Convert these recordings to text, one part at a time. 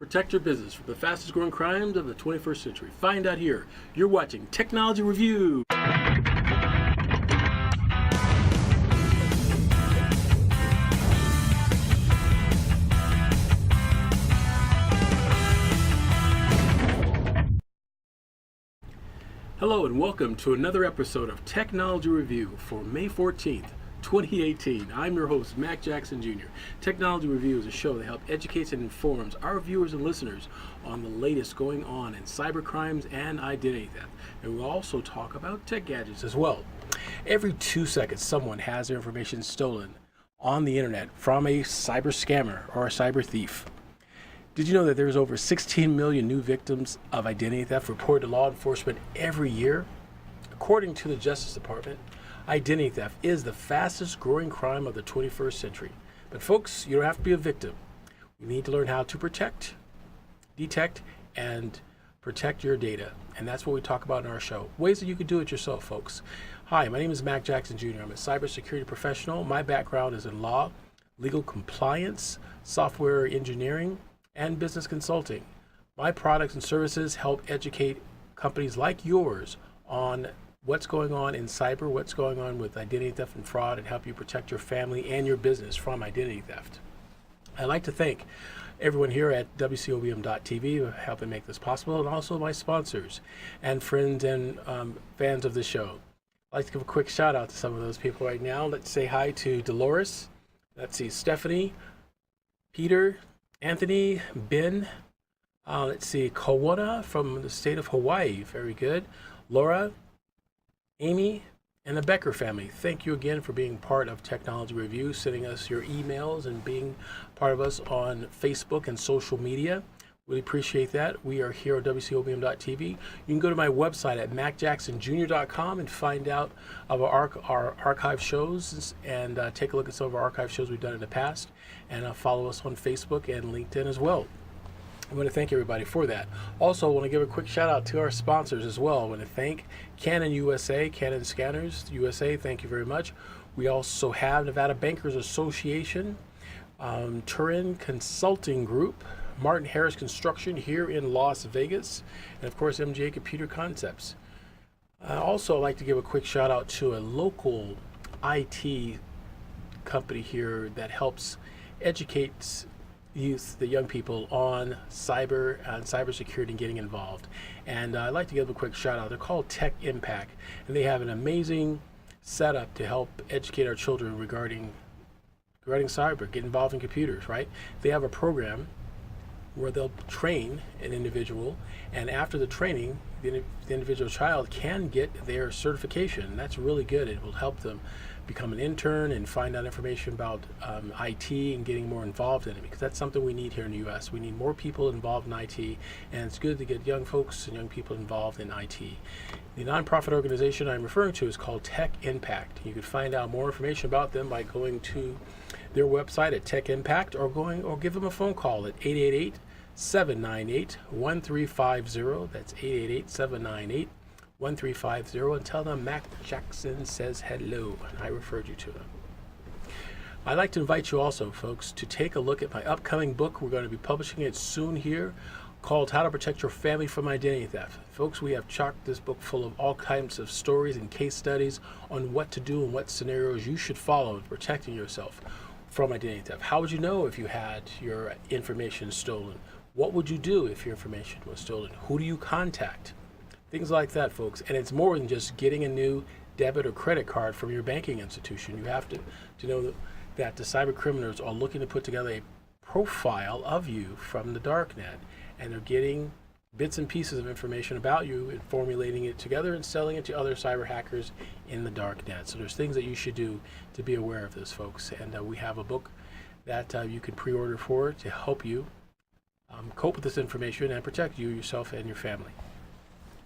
Protect your business from the fastest growing crimes of the 21st century. Find out here. You're watching Technology Review. Hello and welcome to another episode of Technology Review for May 14th, 2018. I'm your host, Mac Jackson Jr. Technology Review is a show that helps educate and informs our viewers and listeners on the latest going on in cyber crimes and identity theft. And we'll also talk about tech gadgets as well. Every 2 seconds, someone has their information stolen on the internet from a cyber scammer or a cyber thief. Did you know that there's over 16 million new victims of identity theft reported to law enforcement every year? According to the Justice Department, identity theft is the fastest growing crime of the 21st century. But folks, you don't have to be a victim. You need to learn how to protect, detect, and protect your data. And that's what we talk about in our show. Ways that you can do it yourself, folks. Hi, my name is Mac Jackson Jr. I'm a cybersecurity professional. My background is in law, legal compliance, software engineering, and business consulting. My products and services help educate companies like yours on what's going on in cyber, what's going on with identity theft and fraud, and help you protect your family and your business from identity theft. I'd like to thank everyone here at WCOBM.TV for helping make this possible, and also my sponsors and friends and fans of the show. I'd like to give a quick shout out to some of those people right now. Let's say hi to Dolores. Let's see, Stephanie, Peter, Anthony, Ben, let's see, Kawana from the state of Hawaii, very good. Laura, Amy, and the Becker family. Thank you again for being part of Technology Review, sending us your emails and being part of us on Facebook and social media. Really appreciate that. We are here on WCOBM.TV. You can go to my website at macjacksonjr.com and find out of our archive shows and take a look at some of our archive shows we've done in the past, and follow us on Facebook and LinkedIn as well. I want to thank everybody for that. Also, I want to give a quick shout out to our sponsors as well. I want to thank Canon USA, Canon Scanners USA, thank you very much. We also have Nevada Bankers Association, Turin Consulting Group, Martin Harris Construction here in Las Vegas, and of course MJ Computer Concepts. Also, I'd like to give a quick shout out to a local IT company here that helps educate youth, the young people, on cyber and cybersecurity and getting involved. And I'd like to give a quick shout out. They're called Tech Impact, and they have an amazing setup to help educate our children regarding cyber, get involved in computers, right? They have a program where they'll train an individual, and after the training, the individual child can get their certification. That's really good. It will help them become an intern and find out information about IT and getting more involved in it, because that's something we need here in the U.S. We need more people involved in IT, and it's good to get young folks and young people involved in IT. The nonprofit organization I'm referring to is called Tech Impact. You can find out more information about them by going to their website at Tech Impact, or give them a phone call at 888-798-1350. That's 888-798-1350, and tell them Mac Jackson says hello, and I referred you to them. I'd like to invite you also, folks, to take a look at my upcoming book. We're going to be publishing it soon here, called How to Protect Your Family from Identity Theft. Folks, we have chocked this book full of all kinds of stories and case studies on what to do and what scenarios you should follow in protecting yourself from identity theft. How would you know if you had your information stolen? What would you do if your information was stolen? Who do you contact? Things like that, folks. And it's more than just getting a new debit or credit card from your banking institution. You have to know that the cyber criminals are looking to put together a profile of you from the darknet, and they're getting bits and pieces of information about you and formulating it together and selling it to other cyber hackers in the darknet. So there's things that you should do to be aware of this, folks. And we have a book that you can pre-order for to help you cope with this information and protect you, yourself, and your family.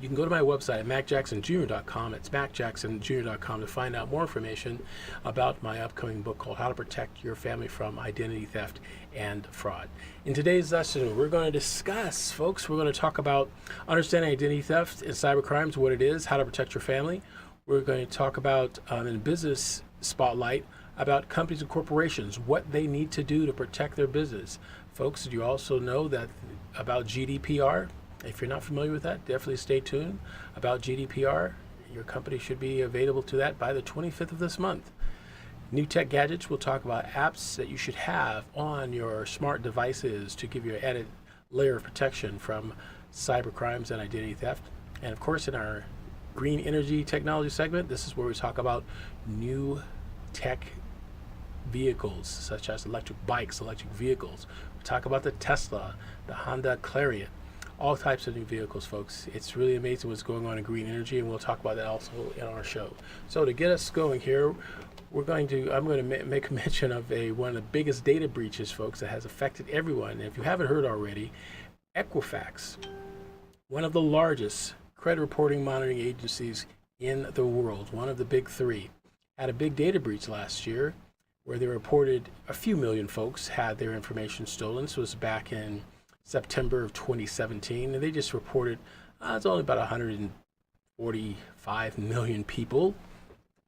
You can go to my website at macjacksonjr.com. It's macjacksonjr.com to find out more information about my upcoming book called How to Protect Your Family from Identity Theft and Fraud. In today's lesson, we're going to discuss, folks, we're going to talk about understanding identity theft and cyber crimes, what it is, how to protect your family. We're going to talk about, in business spotlight, about companies and corporations, what they need to do to protect their business Folks, you also know that about GDPR. If you're not familiar with that, definitely stay tuned. About GDPR, your company should be available to that by the 25th of this month. New Tech Gadgets, we'll talk about apps that you should have on your smart devices to give you an added layer of protection from cyber crimes and identity theft. And of course, in our green energy technology segment, this is where we talk about new tech vehicles, such as electric bikes, electric vehicles. We talk about the Tesla, the Honda Clarion, all types of new vehicles, folks. It's really amazing what's going on in green energy, and we'll talk about that also in our show. So to get us going here, I'm going to make a mention of one of the biggest data breaches, folks, that has affected everyone. And if you haven't heard already, Equifax, one of the largest credit reporting monitoring agencies in the world, one of the big three, had a big data breach last year where they reported a few million folks had their information stolen. This was back in September of 2017, and they just reported it's only about 145 million people.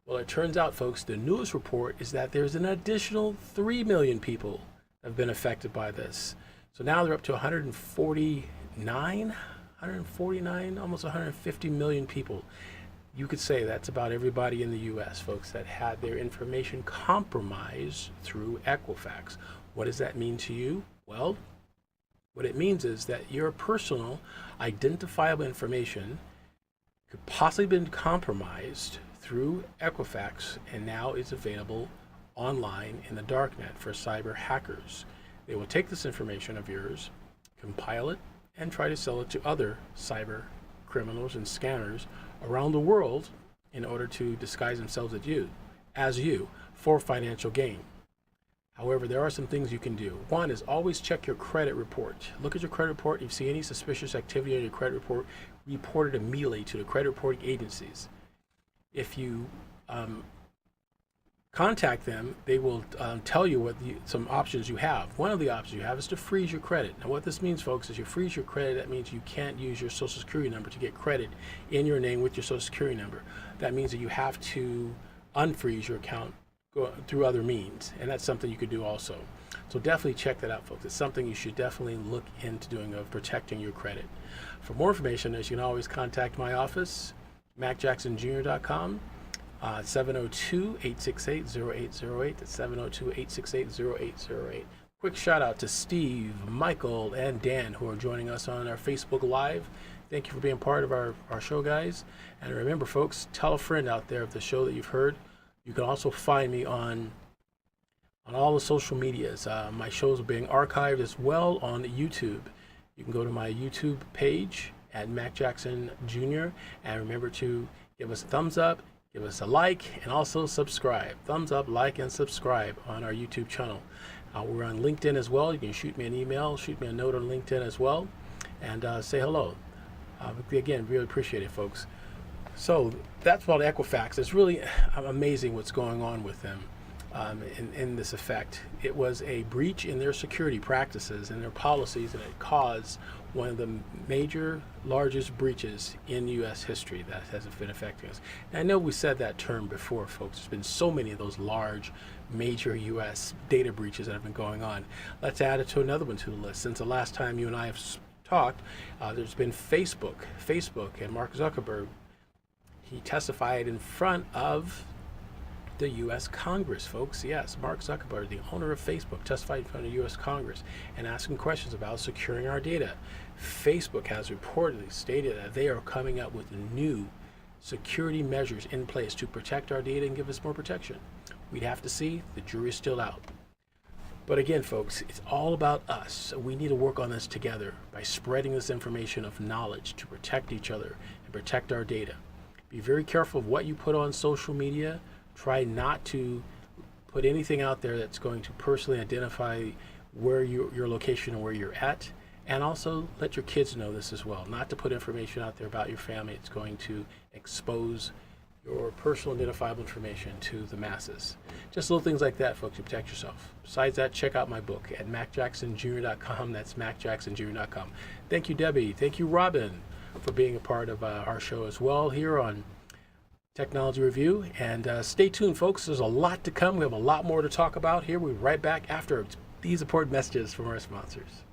Well, it turns out, folks, the newest report is that there's an additional 3 million people that have been affected by this. So now they're up to 149, almost 150 million people. You could say that's about everybody in the U.S., folks, that had their information compromised through Equifax. What does that mean to you? Well, what it means is that your personal identifiable information could possibly have been compromised through Equifax, and now is available online in the darknet for cyber hackers. They will take this information of yours, compile it, and try to sell it to other cyber criminals and scammers around the world in order to disguise themselves as you for financial gain. However, there are some things you can do. One is always check your credit report. Look at your credit report. If you see any suspicious activity on your credit report, report it immediately to the credit reporting agencies. If you contact them, they will tell you what some options you have. One of the options you have is to freeze your credit. Now, what this means, folks, is you freeze your credit. That means you can't use your Social Security number to get credit in your name with your Social Security number. That means that you have to unfreeze your account through other means, and that's something you could do also. So definitely check that out, folks. It's something you should definitely look into doing, of protecting your credit. For more information, as you can always contact my office, MacJacksonJr.com, 702-868-0808. That's 702-868-0808. Quick shout out to Steve, Michael, and Dan, who are joining us on our Facebook Live. Thank you for being part of our show, guys. And remember, folks, tell a friend out there of the show that you've heard. You can also find me on all the social medias. My shows are being archived as well on YouTube. You can go to my YouTube page at Mac Jackson Jr. and remember to give us a thumbs up, give us a like, and also subscribe. Thumbs up, like, and subscribe on our YouTube channel. We're on LinkedIn as well. You can shoot me an email, shoot me a note on LinkedIn as well, and say hello. Again, really appreciate it, folks. So that's about Equifax. It's really amazing what's going on with them in this effect. It was a breach in their security practices and their policies, and it caused one of the major, largest breaches in U.S. history that has been affecting us. And I know we said that term before, folks. There's been so many of those large, major U.S. data breaches that have been going on. Let's add it to another one to the list. Since the last time you and I have talked, there's been Facebook and Mark Zuckerberg. He testified in front of the U.S. Congress, folks. Yes, Mark Zuckerberg, the owner of Facebook, testified in front of the U.S. Congress and asking questions about securing our data. Facebook has reportedly stated that they are coming up with new security measures in place to protect our data and give us more protection. We'd have to see. The jury's still out. But again, folks, it's all about us. So we need to work on this together by spreading this information of knowledge to protect each other and protect our data. Be very careful of what you put on social media. Try not to put anything out there that's going to personally identify where your location and where you're at. And also let your kids know this as well. Not to put information out there about your family. It's going to expose your personal identifiable information to the masses. Just little things like that, folks, to protect yourself. Besides that, check out my book at MacJacksonJr.com. That's MacJacksonJr.com. Thank you, Debbie. Thank you, Robin, for being a part of our show as well here on Technology Review. And stay tuned, folks. There's a lot to come. We have a lot more to talk about here. We'll be right back after a these important messages from our sponsors.